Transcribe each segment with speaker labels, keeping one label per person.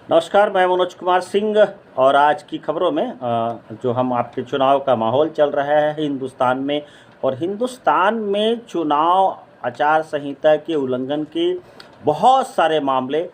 Speaker 1: नमस्कार, मैं मनोज कुमार सिंह। और आज की खबरों में जो हम आपके चुनाव का माहौल चल रहा है हिंदुस्तान में, और हिंदुस्तान में चुनाव आचार संहिता के उल्लंघन के बहुत सारे मामले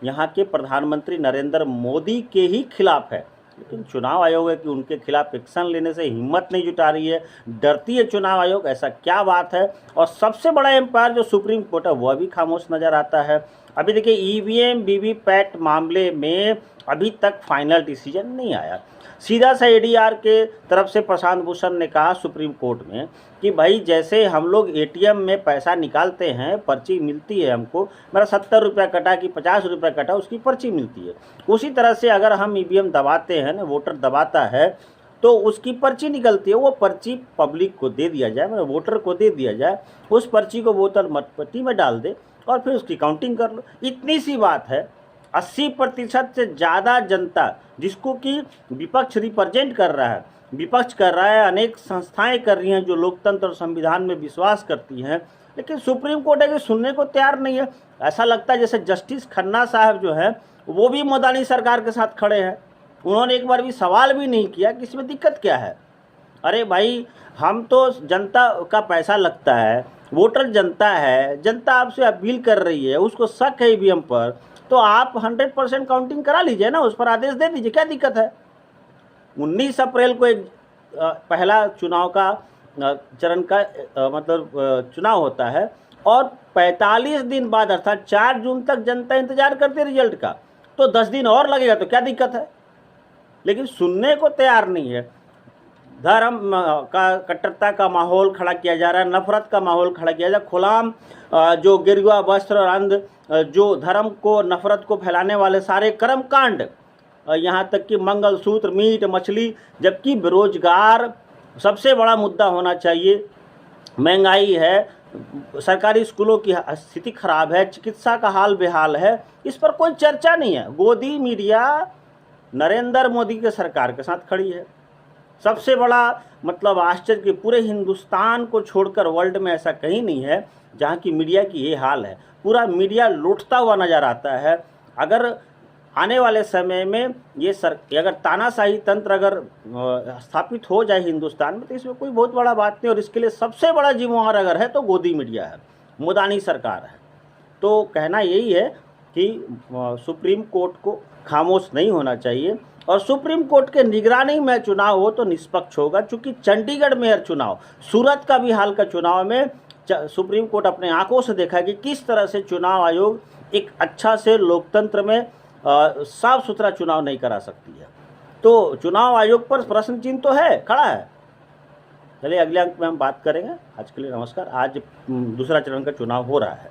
Speaker 1: यहाँ के प्रधानमंत्री नरेंद्र मोदी के ही खिलाफ है। लेकिन चुनाव आयोग है कि उनके खिलाफ एक्शन लेने से हिम्मत नहीं जुटा रही है, डरती है चुनाव आयोग। ऐसा क्या बात है? और सबसे बड़ा एम्पायर जो सुप्रीम कोर्ट है वह भी खामोश नज़र आता है। अभी देखिए, ईवीएम वीवीपैट मामले में अभी तक फाइनल डिसीजन नहीं आया। सीधा सा एडीआर के तरफ से प्रशांत भूषण ने कहा सुप्रीम कोर्ट में कि भाई, जैसे हम लोग एटीएम में पैसा निकालते हैं, पर्ची मिलती है हमको, मेरा 70 रुपया कटा कि 50 रुपया कटा, उसकी पर्ची मिलती है। उसी तरह से अगर हम ईवीएम दबाते हैं ना, वोटर दबाता है तो उसकी पर्ची निकलती है। वो पर्ची पब्लिक को दे दिया जाए, मतलब वोटर को दे दिया जाए, उस पर्ची को बोतल मतपट्टी में डाल दे और फिर उसकी काउंटिंग कर लो। इतनी सी बात है। 80% से ज़्यादा जनता, जिसको कि विपक्ष रिप्रेजेंट कर रहा है, विपक्ष कर रहा है, अनेक संस्थाएं कर रही हैं जो लोकतंत्र और संविधान में विश्वास करती हैं, लेकिन सुप्रीम कोर्ट है कि सुनने को तैयार नहीं है। ऐसा लगता है जैसे जस्टिस खन्ना साहब जो है वो भी मोदानी सरकार के साथ खड़े हैं। उन्होंने एक बार भी सवाल भी नहीं किया कि इसमें दिक्कत क्या है। अरे भाई, हम तो, जनता का पैसा लगता है, वोटर जनता है, जनता आपसे अपील कर रही है, उसको शक है ईवीएम पर, तो आप 100% काउंटिंग करा लीजिए ना, उस पर आदेश दे दीजिए, क्या दिक्कत है। 19 अप्रैल को एक पहला चुनाव का चरण का चुनाव होता है और 45 दिन बाद अर्थात 4 जून तक जनता इंतजार करती है रिजल्ट का, तो 10 दिन और लगेगा, तो क्या दिक्कत है। लेकिन सुनने को तैयार नहीं है। धर्म का कट्टरता का माहौल खड़ा किया जा रहा है, नफरत का माहौल खड़ा किया जा रहा है। खुलाम जो गिरवा वस्त्र और अंध, जो धर्म को, नफरत को फैलाने वाले सारे कर्मकांड, यहाँ तक कि मंगलसूत्र, मीट मछली, जबकि बेरोजगार सबसे बड़ा मुद्दा होना चाहिए। महंगाई है, सरकारी स्कूलों की स्थिति खराब है, चिकित्सा का हाल बेहाल है, इस पर कोई चर्चा नहीं है। गोदी मीडिया नरेंद्र मोदी के सरकार के साथ खड़ी है। सबसे बड़ा आश्चर्य कि पूरे हिंदुस्तान को छोड़कर वर्ल्ड में ऐसा कहीं नहीं है जहाँ की मीडिया की ये हाल है। पूरा मीडिया लुटता हुआ नज़र आता है। अगर आने वाले समय में अगर तानाशाही तंत्र अगर स्थापित हो जाए हिंदुस्तान में, तो इसमें कोई बहुत बड़ा बात नहीं। और इसके लिए सबसे बड़ा जिम्मेवार अगर है तो गोदी मीडिया है, मोदानी सरकार है। तो कहना यही है कि सुप्रीम कोर्ट को खामोश नहीं होना चाहिए, और सुप्रीम कोर्ट के निगरानी में चुनाव हो तो निष्पक्ष होगा। चूंकि चंडीगढ़ मेयर चुनाव, सूरत का भी हाल का चुनाव में सुप्रीम कोर्ट अपने आंखों से देखा कि किस तरह से चुनाव आयोग एक अच्छा से लोकतंत्र में साफ सुथरा चुनाव नहीं करा सकती है। तो चुनाव आयोग पर प्रश्न चिन्ह तो है, खड़ा है। चलिए अगले अंक में हम बात करेंगे। आज के लिए नमस्कार। आज दूसरा चरण का चुनाव हो रहा है।